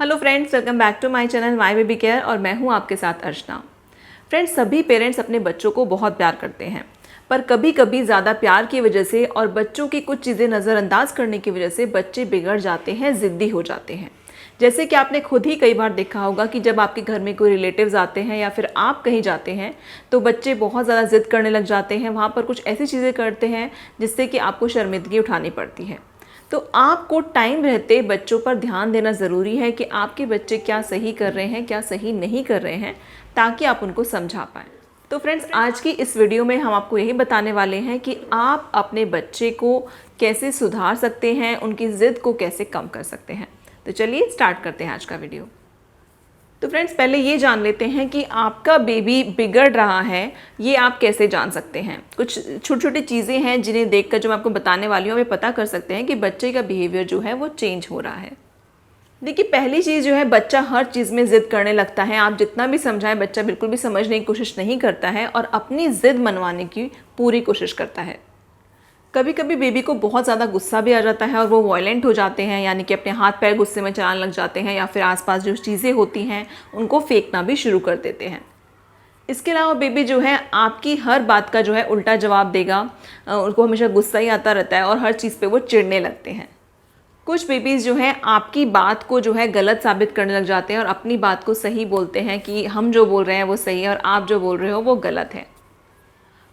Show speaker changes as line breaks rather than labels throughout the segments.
Hello friends, welcome back to my channel my baby care और मैं हूं आपके साथ अर्चना। फ्रेंड्स, सभी पेरेंट्स अपने बच्चों को बहुत प्यार करते हैं, पर कभी कभी ज़्यादा प्यार की वजह से और बच्चों की कुछ चीज़ें नज़रअंदाज करने की वजह से बच्चे बिगड़ जाते हैं, ज़िद्दी हो जाते हैं। जैसे कि आपने खुद ही कई बार देखा होगा कि जब आपके घर में कोई रिलेटिव्स आते हैं या फिर आप कहीं जाते हैं तो बच्चे बहुत ज़्यादा ज़िद करने लग जाते हैं। वहाँ पर कुछ ऐसी चीज़ें करते हैं जिससे कि आपको शर्मिंदगी उठानी पड़ती है। तो आपको टाइम रहते बच्चों पर ध्यान देना ज़रूरी है कि आपके बच्चे क्या सही कर रहे हैं, क्या सही नहीं कर रहे हैं, ताकि आप उनको समझा पाएँ। तो फ्रेंड्स, आज की इस वीडियो में हम आपको यही बताने वाले हैं कि आप अपने बच्चे को कैसे सुधार सकते हैं, उनकी ज़िद को कैसे कम कर सकते हैं। तो चलिए स्टार्ट करते हैं आज का वीडियो। तो फ्रेंड्स, पहले ये जान लेते हैं कि आपका बेबी बिगड़ रहा है, ये आप कैसे जान सकते हैं। कुछ छोटी छोटी चीज़ें हैं जिन्हें देखकर जो मैं आपको बताने वाली हूँ, वे पता कर सकते हैं कि बच्चे का बिहेवियर जो है वो चेंज हो रहा है। देखिए, पहली चीज़ जो है, बच्चा हर चीज़ में ज़िद करने लगता है। आप जितना भी समझाएं, बच्चा बिल्कुल भी समझने की कोशिश नहीं करता है और अपनी ज़िद मनवाने की पूरी कोशिश करता है। कभी कभी बेबी को बहुत ज़्यादा गुस्सा भी आ जाता है और वो वायलेंट हो जाते हैं, यानी कि अपने हाथ पैर गुस्से में चलाने लग जाते हैं या फिर आसपास जो चीज़ें होती हैं उनको फेंकना भी शुरू कर देते हैं। इसके अलावा बेबी जो है आपकी हर बात का जो है उल्टा जवाब देगा। उनको हमेशा गुस्सा ही आता रहता है और हर चीज़ पे वो चिढ़ने लगते हैं। कुछ बेबीज़ जो हैं आपकी बात को जो है गलत साबित करने लग जाते हैं और अपनी बात को सही बोलते हैं कि हम जो बोल रहे हैं वो सही है और आप जो बोल रहे हो वो गलत है।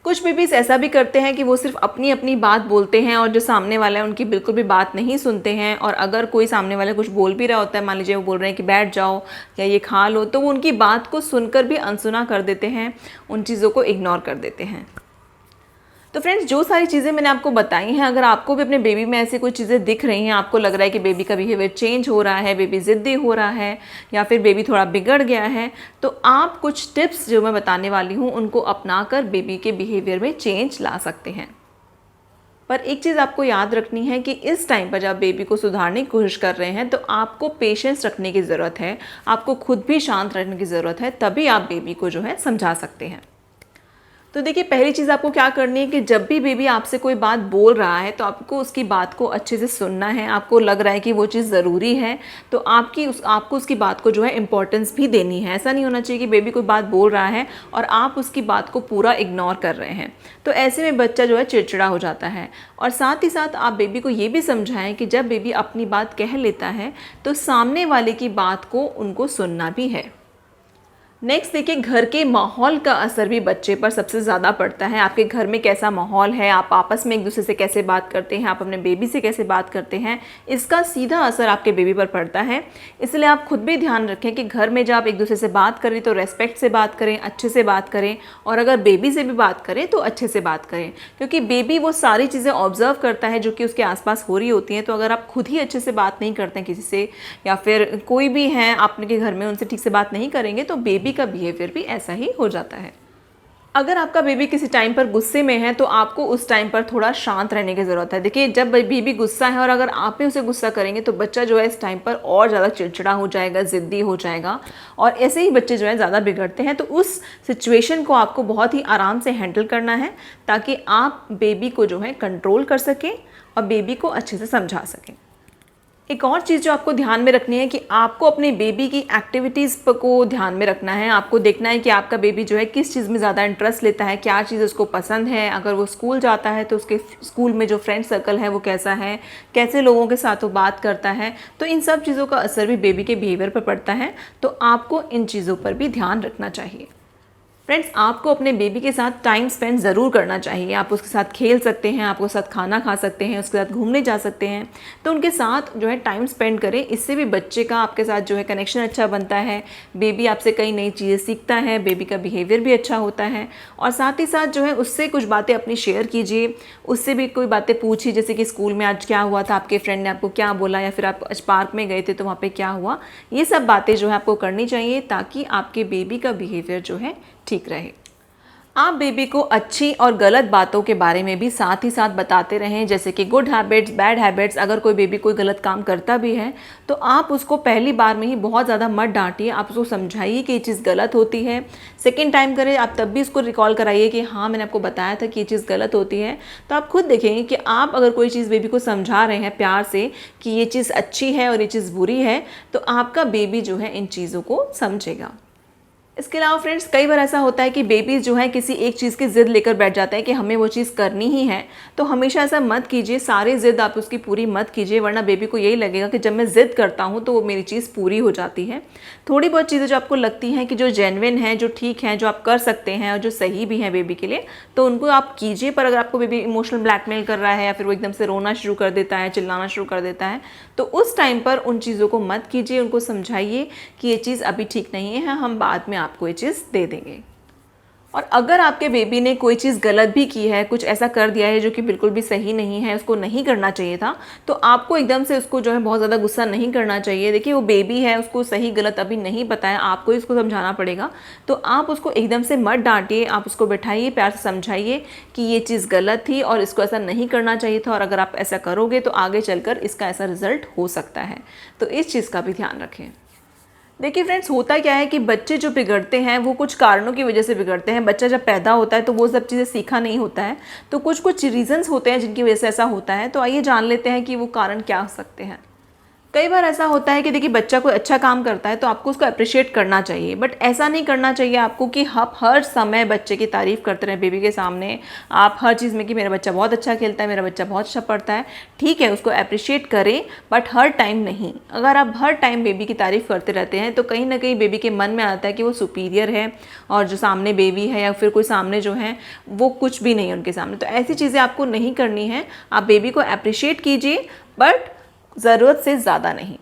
कुछ बेबीज़ ऐसा भी करते हैं कि वो सिर्फ अपनी अपनी बात बोलते हैं और जो सामने वाला है उनकी बिल्कुल भी बात नहीं सुनते हैं। और अगर कोई सामने वाला कुछ बोल भी रहा होता है, मान लीजिए वो बोल रहे हैं कि बैठ जाओ या ये खा लो, तो वो उनकी बात को सुनकर भी अनसुना कर देते हैं, उन चीज़ों को इग्नोर कर देते हैं। तो फ्रेंड्स, जो सारी चीज़ें मैंने आपको बताई हैं, अगर आपको भी अपने बेबी में ऐसी कोई चीज़ें दिख रही हैं, आपको लग रहा है कि बेबी का बिहेवियर चेंज हो रहा है, बेबी ज़िद्दी हो रहा है या फिर बेबी थोड़ा बिगड़ गया है, तो आप कुछ टिप्स जो मैं बताने वाली हूँ उनको अपनाकर बेबी के बिहेवियर में चेंज ला सकते हैं। पर एक चीज़ आपको याद रखनी है कि इस टाइम पर जब बेबी को सुधारने की कोशिश कर रहे हैं तो आपको पेशेंस रखने की ज़रूरत है, आपको खुद भी शांत रहने की ज़रूरत है, तभी आप बेबी को जो है समझा सकते हैं। तो देखिए, पहली चीज़ आपको क्या करनी है कि जब भी बेबी आपसे कोई बात बोल रहा है तो आपको उसकी बात को अच्छे से सुनना है। आपको लग रहा है कि वो चीज़ ज़रूरी है तो आपको उसकी बात को जो है इम्पोर्टेंस भी देनी है। ऐसा नहीं होना चाहिए कि बेबी कोई बात बोल रहा है और आप उसकी बात को पूरा इग्नोर कर रहे हैं। तो ऐसे में बच्चा जो है चिड़चिड़ा हो जाता है। और साथ ही साथ आप बेबी को ये भी समझाएं कि जब बेबी अपनी बात कह लेता है तो सामने वाले की बात को उनको सुनना भी है। नेक्स्ट देखिए, घर के माहौल का असर भी बच्चे पर सबसे ज़्यादा पड़ता है। आपके घर में कैसा माहौल है, आप आपस में एक दूसरे से कैसे बात करते हैं, आप अपने बेबी से कैसे बात करते हैं, इसका सीधा असर आपके बेबी पर पड़ता है। इसलिए आप खुद भी ध्यान रखें कि घर में जब आप एक दूसरे से बात करें तो रेस्पेक्ट से बात करें, अच्छे से बात करें, और अगर बेबी से भी बात करें तो अच्छे से बात करें, क्योंकि बेबी वो सारी चीज़ें ऑब्जर्व करता है जो कि उसके आसपास हो रही होती हैं। तो अगर आप खुद ही अच्छे से बात नहीं करते हैं किसी से, या फिर कोई भी हैं आपके घर में उनसे ठीक से बात नहीं करेंगे, तो बेबी का बिहेवियर भी ऐसा ही हो जाता है। अगर आपका बेबी किसी टाइम पर गुस्से में है तो आपको उस टाइम पर थोड़ा शांत रहने की ज़रूरत है। देखिए, जब बेबी गुस्सा है और अगर आप भी उसे गुस्सा करेंगे तो बच्चा जो है इस टाइम पर और ज़्यादा चिड़चिड़ा हो जाएगा, ज़िद्दी हो जाएगा, और ऐसे ही बच्चे जो है ज़्यादा बिगड़ते हैं। तो उस सिचुएशन को आपको बहुत ही आराम से हैंडल करना है ताकि आप बेबी को जो है कंट्रोल कर सकें और बेबी को अच्छे से समझा सकें। एक और चीज़ जो आपको ध्यान में रखनी है कि आपको अपने बेबी की एक्टिविटीज़ को ध्यान में रखना है। आपको देखना है कि आपका बेबी जो है किस चीज़ में ज़्यादा इंटरेस्ट लेता है, क्या चीज़ उसको पसंद है। अगर वो स्कूल जाता है तो उसके स्कूल में जो फ्रेंड सर्कल है वो कैसा है, कैसे लोगों के साथ वो बात करता है। तो इन सब चीज़ों का असर भी बेबी के बिहेवियर पर पड़ता है, तो आपको इन चीज़ों पर भी ध्यान रखना चाहिए। फ्रेंड्स, आपको अपने बेबी के साथ टाइम स्पेंड ज़रूर करना चाहिए। आप उसके साथ खेल सकते हैं, आप उसके साथ खाना खा सकते हैं, उसके साथ घूमने जा सकते हैं। तो उनके साथ जो है टाइम स्पेंड करें। इससे भी बच्चे का आपके साथ जो है कनेक्शन अच्छा बनता है। बेबी आपसे कई नई चीज़ें सीखता है, बेबी का बिहेवियर भी अच्छा होता है। और साथ ही साथ जो है उससे कुछ बातें अपनी शेयर कीजिए, उससे भी कोई बातें पूछिए, जैसे कि स्कूल में आज क्या हुआ था, आपके फ्रेंड ने आपको क्या बोला, या फिर आप आज पार्क में गए थे तो वहाँ पर क्या हुआ। ये सब बातें जो है आपको करनी चाहिए ताकि आपके बेबी का बिहेवियर जो है ठीक रहे। आप बेबी को अच्छी और गलत बातों के बारे में भी साथ ही साथ बताते रहें, जैसे कि गुड हैबिट्स, बैड हैबिट्स। अगर कोई बेबी कोई गलत काम करता भी है तो आप उसको पहली बार में ही बहुत ज़्यादा मत डांटिए, आप उसको समझाइए कि ये चीज़ गलत होती है। सेकेंड टाइम करें आप तब भी उसको रिकॉल कराइए कि हाँ मैंने आपको बताया था कि ये चीज़ गलत होती है। तो आप खुद देखेंगे कि आप अगर कोई चीज़ बेबी को समझा रहे हैं प्यार से कि ये चीज़ अच्छी है और ये चीज़ बुरी है, तो आपका बेबी जो है इन चीज़ों को समझेगा। इसके अलावा फ्रेंड्स, कई बार ऐसा होता है कि बेबीज़ जो है किसी एक चीज़ की ज़िद लेकर बैठ जाते हैं कि हमें वो चीज़ करनी ही है। तो हमेशा ऐसा मत कीजिए, सारी ज़िद आप उसकी पूरी मत कीजिए, वरना बेबी को यही लगेगा कि जब मैं ज़िद करता हूँ तो वो मेरी चीज़ पूरी हो जाती है। थोड़ी बहुत चीज़ें जो आपको लगती हैं कि जो जेन्युइन हैं, जो ठीक हैं, जो आप कर सकते हैं और जो सही भी हैं बेबी के लिए, तो उनको आप कीजिए। पर अगर आपको बेबी इमोशनल ब्लैकमेल कर रहा है या फिर वो एकदम से रोना शुरू कर देता है, चिल्लाना शुरू कर देता है, तो उस टाइम पर उन चीज़ों को मत कीजिए। उनको समझाइए कि ये चीज़ अभी ठीक नहीं है, हम बाद में आपको ये चीज़ दे देंगे। और अगर आपके बेबी ने कोई चीज़ गलत भी की है, कुछ ऐसा कर दिया है जो कि बिल्कुल भी सही नहीं है, उसको नहीं करना चाहिए था, तो आपको एकदम से उसको जो है बहुत ज़्यादा गुस्सा नहीं करना चाहिए। देखिए वो बेबी है, उसको सही गलत अभी नहीं पता है, आपको ही उसको समझाना पड़ेगा। तो आप उसको एकदम से मत डांटिए, आप उसको बैठाइए, प्यार से समझाइए कि ये चीज़ गलत थी और इसको ऐसा नहीं करना चाहिए था, और अगर आप ऐसा करोगे तो आगे चलकर इसका ऐसा रिजल्ट हो सकता है। तो इस चीज़ का भी ध्यान रखें। देखिए फ्रेंड्स, होता क्या है कि बच्चे जो बिगड़ते हैं वो कुछ कारणों की वजह से बिगड़ते हैं। बच्चा जब पैदा होता है तो वो सब चीज़ें सीखा नहीं होता है, तो कुछ कुछ रीजंस होते हैं जिनकी वजह से ऐसा होता है। तो आइए जान लेते हैं कि वो कारण क्या हो सकते हैं। कई बार ऐसा होता है कि देखिए बच्चा कोई अच्छा काम करता है तो आपको उसको अप्रिशिएट करना चाहिए, बट ऐसा नहीं करना चाहिए आपको कि आप हर समय बच्चे की तारीफ़ करते रहें बेबी के सामने। आप हर चीज़ में कि मेरा बच्चा बहुत अच्छा खेलता है, मेरा बच्चा बहुत अच्छा पढ़ता है, ठीक है उसको अप्रिशिएट करें, बट हर टाइम नहीं। अगर आप हर टाइम बेबी की तारीफ़ करते रहते हैं तो कहीं ना कहीं बेबी के मन में आता है कि वो सुपीरियर है और जो सामने बेबी है या फिर कोई सामने जो है वो कुछ भी नहीं है उनके सामने। तो ऐसी चीज़ें आपको नहीं करनी है। आप बेबी को अप्रिशिएट कीजिए, बट ज़रूरत से ज़्यादा नहीं।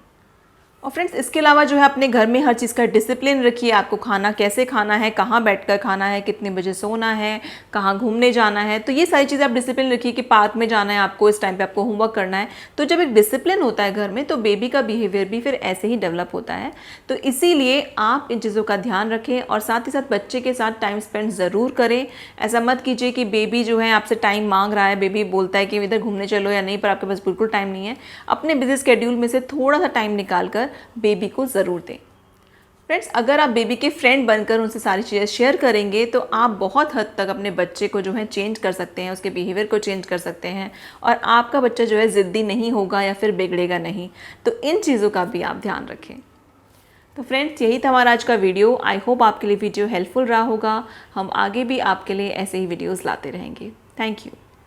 और फ्रेंड्स, इसके अलावा जो है अपने घर में हर चीज़ का डिसिप्लिन रखिए। आपको खाना कैसे खाना है, कहाँ बैठकर खाना है, कितने बजे सोना है, कहाँ घूमने जाना है, तो ये सारी चीज़ें आप डिसिप्लिन रखिए कि पार्क में जाना है आपको, इस टाइम पे आपको होमवर्क करना है। तो जब एक डिसिप्लिन होता है घर में तो बेबी का बिहेवियर भी फिर ऐसे ही डेवलप होता है। तो इसीलिए आप इन चीज़ों का ध्यान रखें और साथ ही साथ बच्चे के साथ टाइम स्पेंड ज़रूर करें। ऐसा मत कीजिए कि बेबी जो है आपसे टाइम मांग रहा है, बेबी बोलता है कि इधर घूमने चलो या नहीं, पर आपके पास बिल्कुल टाइम नहीं है। अपने बिजी स्केड्यूल में से थोड़ा सा टाइम निकाल कर बेबी को ज़रूर दें। फ्रेंड्स, अगर आप बेबी के फ्रेंड बनकर उनसे सारी चीज़ें शेयर करेंगे तो आप बहुत हद तक अपने बच्चे को जो है चेंज कर सकते हैं, उसके बिहेवियर को चेंज कर सकते हैं, और आपका बच्चा जो है ज़िद्दी नहीं होगा या फिर बिगड़ेगा नहीं। तो इन चीज़ों का भी आप ध्यान रखें। तो फ्रेंड्स, यही था हमारा आज का वीडियो। आई होप आपके लिए वीडियो हेल्पफुल रहा होगा। हम आगे भी आपके लिए ऐसे ही वीडियोज़ लाते रहेंगे। Thank you.